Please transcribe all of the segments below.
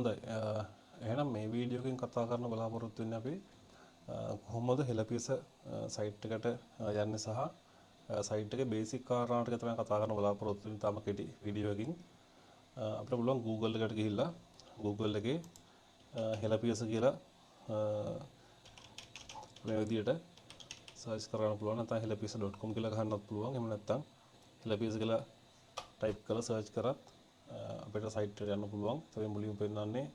හොඳයි. එහෙනම් මේ වීඩියෝ එකෙන් කතා කරන්න බලාපොරොත්තු වෙන්නේ අපි කොහොමද හෙලපියස සයිට් එකට යන්නේ සහ සයිට් එකේ බේසික් කාරණා ටික තමයි කතා කරන්න බලාපොරොත්තු වෙන්නේ. තාම කෙටි වීඩියෝ එකකින් අපිට පුළුවන් Google එකට ගිහිල්ලා Google එකේ හෙලපියස කියලා මේ විදියට සර්ච් කරන්න පුළුවන්. නැත්නම් helapiyasa.com කියලා ගහන්නත් පුළුවන්. එහෙම නැත්නම් helapiyasa කියලා ටයිප් කරලා සර්ච් කරත් අපිට සයිට් එකට යන්න පුළුවන්. ඒ මුලින්ම පෙන්නන්නේ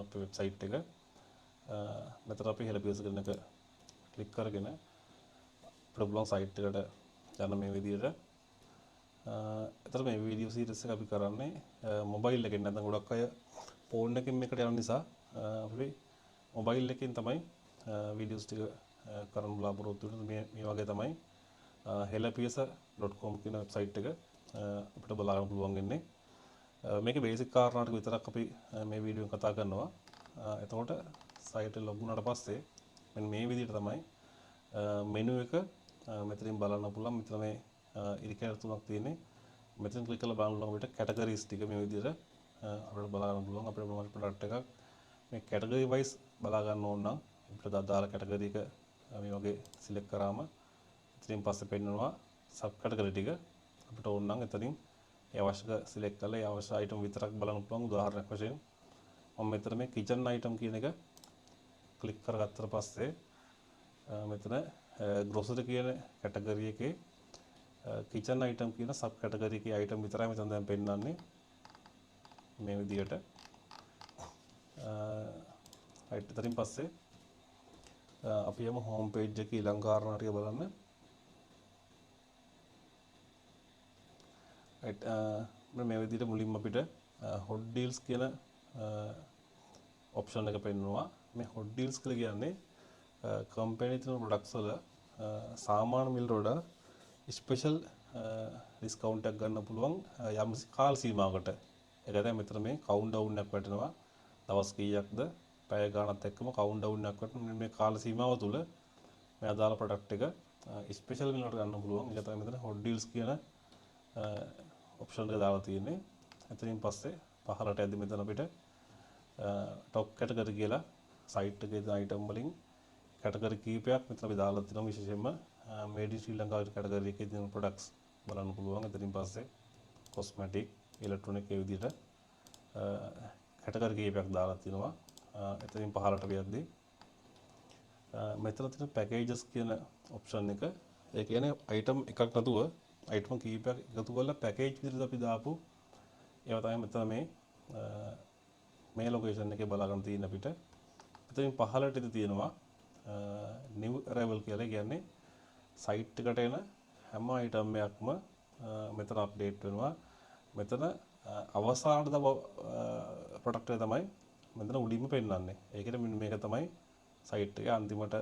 අපේ වෙබ්සයිට් එක. මෙතන අපි helapiyasa කියන එක ක්ලික් කරගෙන අපිට පුළුවන් සයිට් එකට යන්න මේ විදියට. එතකොට මේ වීඩියෝ සීරීස් එක අපි කරන්නේ මොබයිල් එකෙන්. නැත්නම් ගොඩක් අය ෆෝන් එකකින් මේකට යන නිසා අපි මොබයිල් එකෙන් තමයි වීඩියෝස් ටික කරන්න බලාපොරොත්තු වෙන්නේ. මේ වගේ තමයි helapiyasa.com කියන වෙබ්සයිට් එක අපිට බලා ගන්න පුළුවන් වෙන්නේ. මේකේ බේසික් කාරණා ටික විතරක් අපි මේ වීඩියෝෙන් කතා කරනවා. එතකොට සයිට් එක ලොග් වුණාට පස්සේ මෙන්න මේ විදිහට තමයි මෙනු එක මෙතනින් බලන්න පුළුවන්. මෙතන මේ ඉරිකැර තුනක් තියෙන්නේ. මෙතන ක්ලික් කරලා බලන්න අපිට කැටගරිස් ටික මේ විදිහට අපිට බලා ගන්න පුළුවන්. අපිට මොනවද ප්‍රොඩක්ට් එකක් මේ කැටගරි වයිස් බලා ගන්න ඕන නම් අපිට අදාළ කැටගරි එක මේ වගේ සිලෙක්ට් කරාම ඉතින් පස්සේ පෙන්නනවා සබ් කැටගරි ටික. අපිට ඕන නම් එතනින් ඒ අවශ්‍ය සිලෙක්ට් කරලා ඒ අවශ්‍ය අයිටම් විතරක් බලන්න පුළුවන්. උදාහරණයක් වශයෙන් මම මෙතන මේ කිචන් අයිටම් කියන එක ක්ලික් කරගත්තට පස්සේ මෙතන ග්‍රොසරි කියන කැටගරි එකේ කිචන් අයිටම් කියන සබ් කැටගරි එකේ අයිටම් විතරයි මෙතන දැන් පෙන්නන්නේ මේ විදිහට. රයිට් එතනින් පස්සේ අපි යමු හෝම් පේජ් එකේ ඊළඟ කාරණා ටික බලන්න. රයිට් මේ විදිහට මුලින්ම අපිට hot deals කියන ඔප්ෂන් එක පෙන්නනවා. මේ hot deals කියලා කියන්නේ කම්පැනි තියෙන ප්‍රොඩක්ට්ස් වල සාමාන්‍ය මිල වල ස්පෙෂල් ඩිස්කවුන්ට් එකක් ගන්න පුළුවන් යම් කාල සීමාවකට. ඒක තමයි මෙතන මේ කවුන්ට් ඩවුන් එකක් වැටෙනවා. දවස් කීයක්ද පැය ගානත් එක්කම කවුන්ට් ඩවුන් එකක් වැටෙනවා. මේ කාල සීමාව තුල මේ අදාළ ප්‍රොඩක්ට් එක ස්පෙෂල් මිලකට ගන්න පුළුවන්. ඒක තමයි මෙතන hot deals කියන ඔප්ෂන් එක දාලා තියෙන්නේ. එතනින් පස්සේ පහළට යද්දි මෙතන අපිට টপ කැටගරි කියලා සයිට් එකේ තියෙන අයිටම් වලින් කැටගරි කීපයක් මෙතන අපි දාලා තියෙනවා. විශේෂයෙන්ම මේඩ් ඉන් ශ්‍රී ලංකා කැටගරි එකේ තියෙන ප්‍රොඩක්ට්ස් බලන්න පුළුවන්. එතනින් පස්සේ කොස්මැටික්, ඉලෙක්ට්‍රොනික ඒ විදිහට කැටගරි කීපයක් දාලා තිනවා. එතනින් පහළට යද්දි මෙතන තියෙන පැකේජස් කියන ඔප්ෂන් එක. ඒ කියන්නේ අයිටම් එකක් නැතුව අයිටම් කීපයක් එකතු කරලා පැකේජ් විදිහට අපි දාපු ඒවා තමයි මෙතන මේ ලොකේෂන් එකේ බලා ගන්න තියෙන අපිට. එතනින් පහළට ඉඳ තියෙනවා new arrival කියලා. කියන්නේ සයිට් එකට එන හැම අයිටම් එකක්ම මෙතන අප්ඩේට් වෙනවා. මෙතන අවසාන ප්‍රොඩක්ට් එක තමයි මෙතන උඩින්ම පෙන්නන්නේ. ඒ කියන්නේ මේක තමයි සයිට් එකේ අන්තිමට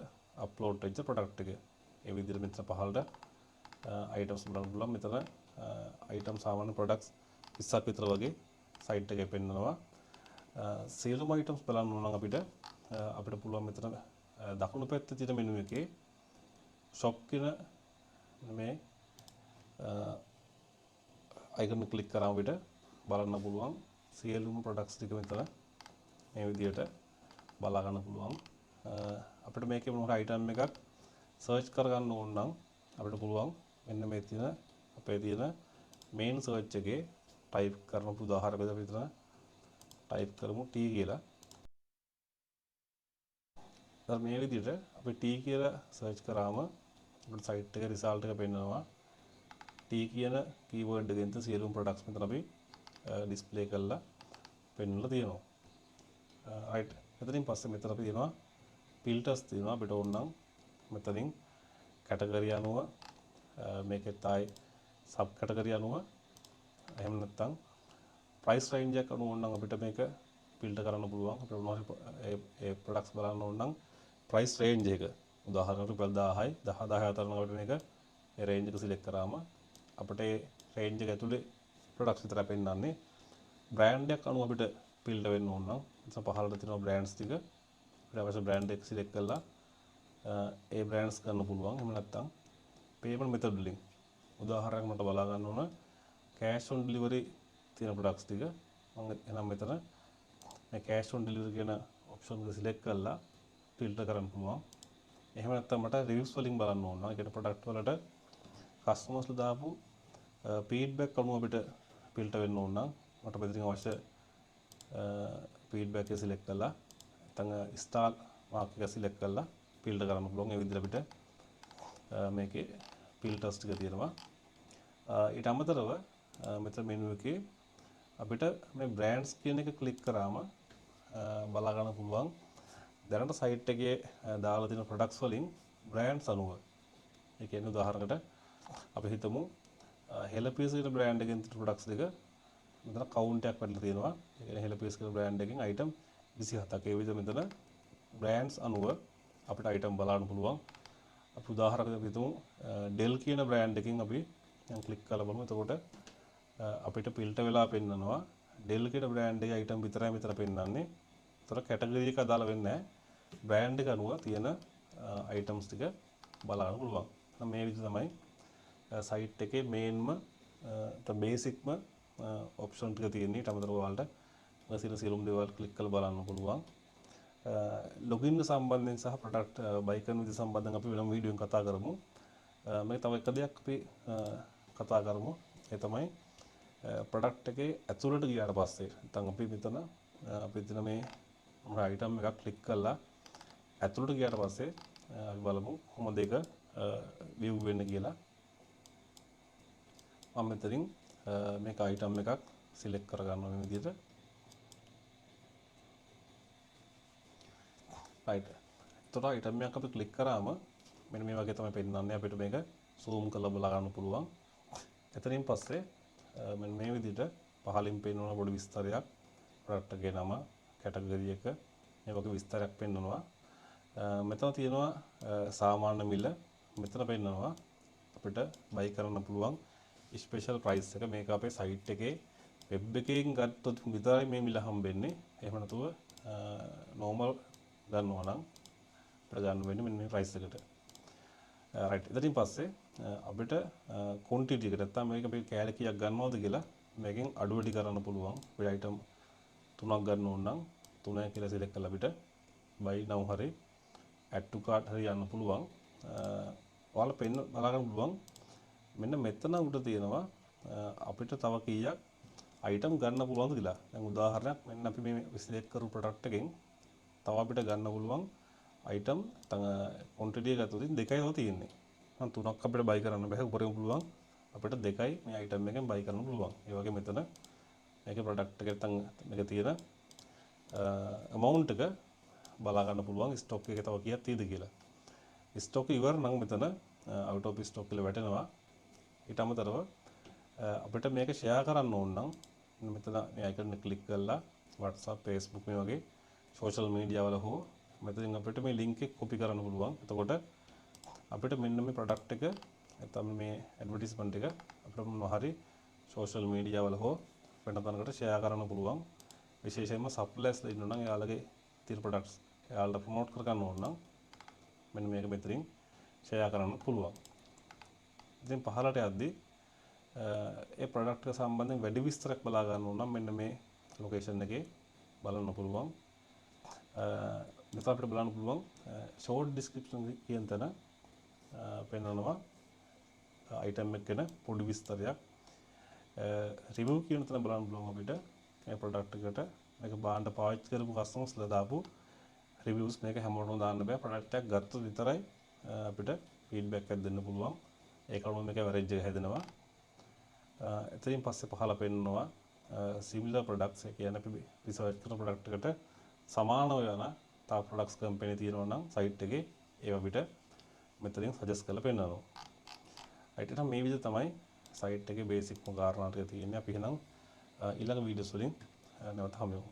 අප්ලෝඩ් වෙච්ච ප්‍රොඩක්ට් එක. ඒ විදිහට මෙතන පහළට අයිටම්ස් බලන්න පුළුවන්. මෙතන අයිටම් සාමාන්‍ය ප්‍රොඩක්ට්ස් 20ක් විතර වගේ සයිට් එකේ පෙන්නනවා. සියලුම අයිටම්ස් බලන්න ඕන නම් අපිට පුළුවන් මෙතන දකුණු පැත්තේ තියෙන මෙනු එකේ shop කියන මේ අයිකන් එක ක්ලික් කරාම අපිට බලන්න පුළුවන් සියලුම ප්‍රොඩක්ට්ස් ටික මෙතන මේ විදිහට බලා ගන්න පුළුවන්. අපිට මේකේ මොන අයිටම් එකක් සර්ච් කරගන්න ඕන නම් අපිට පුළුවන් මෙන්න මේ තියෙන අපේ තියෙන මේන් සර්ච් එකේ ටයිප් කරන උදාහරණයක් විතර ටයිප් කරමු T කියලා. දැන් මේ විදිහට අපි T කියලා සර්ච් කරාම අපිට සයිට් එකේ රිසල්ට් එක පෙන්නනවා. T කියන කීවර්ඩ් එකෙන් තියෙන සියලුම ප්‍රොඩක්ට්ස් මෙතන අපි ඩිස්ප්ලේ කරලා පෙන්නලා තියෙනවා. රයිට්. එතනින් පස්සේ මෙතන අපි තියෙනවා ෆිල්ටර්ස් තියෙනවා. අපිට ඕන නම් මෙතනින් කැටගරි අනුව මේකෙත් ආයි සබ් කැටගරි අනුව එහෙම නැත්නම් ප්‍රයිස් රේන්ජ් එක අනුව නම් අපිට මේක ෆිල්ටර් කරන්න පුළුවන්. අපිට මොනවද ඒ ප්‍රොඩක්ට්ස් බලන්න ඕන නම් ප්‍රයිස් රේන්ජ් එක උදාහරණයක් රුපියල් 1000යි 10000 අතර නම් අපිට මේක ඒ රේන්ජ් එක සිලෙක්ට් කරාම අපිට ඒ රේන්ජ් එක ඇතුලේ ප්‍රොඩක්ට්ස් විතරයි පෙන්නන්නේ. බ්‍රෑන්ඩ් එකක් අනුව අපිට ෆිල්ටර් වෙන්න ඕන නම් ඉතින් පහළට තියෙනවා බ්‍රෑන්ඩ්ස් ටික. අපිට අවශ්‍ය බ්‍රෑන්ඩ් එක සිලෙක්ට් කරලා ඒ බ්‍රෑන්ඩ්ස් ගන්න පුළුවන්. එහෙම නැත්නම් පේමන්ට් මෙතඩ් වලින් උදාහරණයක් මට බලා ගන්න ඕන කෑෂ් ඔන් ඩෙලිවරි තියෙන ප්‍රොඩක්ට්ස් ටික මම එනම් මෙතන මේ cash on delivery කියන option එක select කරලා filter කරන්න පුළුවන්. එහෙම නැත්නම් මට reviews වලින් බලන්න ඕන නම් ඒ කියන්නේ product වලට customers ලා දාපු feedback අනුව අපිට filter වෙන්න ඕන නම් මට මෙතනින් අවශ්‍ය feedback එක select කරලා නැත්නම් star mark එක select කරලා filter කරන්න පුළුවන්. ඒ විදිහට අපිට මේකේ filters ටික තියෙනවා. ඊට අමතරව මෙතන menu එකේ අපිට මේ brands කියන එක click කරාම බලා ගන්න පුළුවන් දැනට site එකේ දාලා තියෙන products වලින් brands අනුව. ඒ කියන්නේ උදාහරණයකට අපි හිතමු Helapes කියන brand එකෙන් තියෙන products දෙක මෙතන count එකක් වැටලා තියෙනවා. ඒ කියන්නේ Helapes කියන brand එකෙන් item 27ක්. ඒ විදිහට මෙතන brands අනුව අපිට item බලන්න පුළුවන්. අපි උදාහරණයක් හිතමු Dell කියන brand එකකින් අපි දැන් click කරලා බලමු. එතකොට අපිට filter වෙලා පෙන්නනවා Dell කියන brand එකේ item විතරයි මෙතන පෙන්නන්නේ. ඒතර category එක අදාළ වෙන්නේ නැහැ. brand එක අනුව තියෙන items ටික බලන්න පුළුවන්. මේ විදිහට තමයි site එකේ mainම basicම option ටික තියෙන්නේ. ඊට අමතරව ඔයාලට මැසින සියලුම දේවල් click කරලා බලන්න පුළුවන්. login සම්බන්ධයෙන් සහ product buy කරන විදිහ සම්බන්ධයෙන් අපි වෙනම වීඩියෝ එකක් කතා කරමු. මේ තව එක දෙයක් අපි කතා කරමු. ඒ තමයි product එකේ ඇතුළට ගියාට පස්සේ නැත්නම් අපි මෙතන මේ item එකක් click කරලා ඇතුළට ගියාට පස්සේ අපි බලමු කොහොමද ඒක view වෙන්නේ කියලා. මම මෙතනින් මේක item එකක් select කරගන්නවා මේ විදිහට. right. එතකොට item එකක් අපි click කරාම මෙන්න මේ වගේ තමයි පෙන්නන්නේ. අපිට මේක zoom කරලා බලා ගන්න පුළුවන්. එතනින් පස්සේ මෙන්න මේ විදිහට පහලින් පෙන්වන පොඩි විස්තරයක් product එකේ නම, category එක මේ වගේ විස්තරයක් පෙන්වනවා. මෙතන තියෙනවා සාමාන්‍ය මිල. මෙතන පෙන්වනවා අපිට buy කරන්න පුළුවන් special price එක. මේක අපේ site එකේ web එකකින් ගත්තොත් විතරයි මේ මිල හම්බෙන්නේ. එහෙම නැතුව normal ගන්නවා නම් අපිට ගන්න වෙන්නේ මෙන්න මේ price එකට. right. ඊටින් පස්සේ අපිට quantity එක නැත්තම් මේක අපි කෑලි කීයක් ගන්නවද කියලා මේකෙන් අඩු වැඩි කරන්න පුළුවන්. අපේ item 3ක් ගන්න ඕන නම් 3 කියලා select කරලා අපිට buy now හරි add to cart හරි යන්න පුළුවන්. ඔයාලා බලා ගන්න පුළුවන් මෙන්න මෙතන උඩ තියෙනවා අපිට තව කීයක් item ගන්න පුළුවන්ද කියලා. දැන් උදාහරණයක් මෙන්න අපි මේ select කරපු product එකෙන් තව අපිට ගන්න පුළුවන් item quantity එක ගත්තොත් 2යි තව තියෙන්නේ. නම් 3ක් අපිට buy කරන්න බෑ. උඩරින් පුළුවන් අපිට 2යි මේ item එකෙන් buy කරන්න පුළුවන්. ඒ වගේ මෙතන මේකේ product එකේ නැත්නම් මේක තියෙන amount එක බලා ගන්න පුළුවන් stock එකේ තව කීයක් තියෙද කියලා. stock ඉවර නම් මෙතන out of stock කියලා වැටෙනවා. ඊට අමතරව අපිට මේක share කරන්න ඕන නම් මෙතන මේ icon එක click කරලා WhatsApp, Facebook මේ වගේ social media වල හෝ මෙතනින් අපිට මේ link එක copy කරන්න පුළුවන්. එතකොට අපිට මෙන්න මේ product එක නැත්නම් මේ advertisement එක අපිට මොනවා හරි social media වල හෝ වෙන තැනකට share කරන්න පුළුවන්. විශේෂයෙන්ම suppliers ලා ඉන්නවා නම් එයාලගේ තියෙන products එයාලට promote කර ගන්න ඕන නම් මෙන්න මේක මෙතනින් share කරන්න පුළුවන්. ඉතින් පහළට යද්දී ඒ product එක සම්බන්ධයෙන් වැඩි විස්තරයක් බලා ගන්න ඕන නම් මෙන්න මේ location එකේ බලන්න පුළුවන්. මෙතන අපිට බලන්න පුළුවන් short description කියන තැන පෙන්වනවා item එක ගැන පොඩි විස්තරයක්. review කියන තැන බලන්න පුළුවන් අපිට මේ product එකට මේක බාන්න පාවිච්චි කරපු customers ලා දාපු reviews මේක හැමෝටම දාන්න බෑ. product එකක් ගත්තොත් විතරයි අපිට feedback එකක් දෙන්න පුළුවන්. ඒක අනුව මේක average එක හැදෙනවා. එතනින් පස්සේ පහළ පෙන්නනවා similar products ඒ කියන්නේ අපි research කරන product එකට සමානව යන තව products company තියෙනවා නම් site එකේ ඒව අපිට මෙතනින් suggest කරලා පෙන්නනවා. right. එහෙනම් මේ විදිහට තමයි site එකේ basic කාරණා ටික තියෙන්නේ. අපි එහෙනම් ඊළඟ වීඩියෝස් වලින් නැවත හමු වෙමු.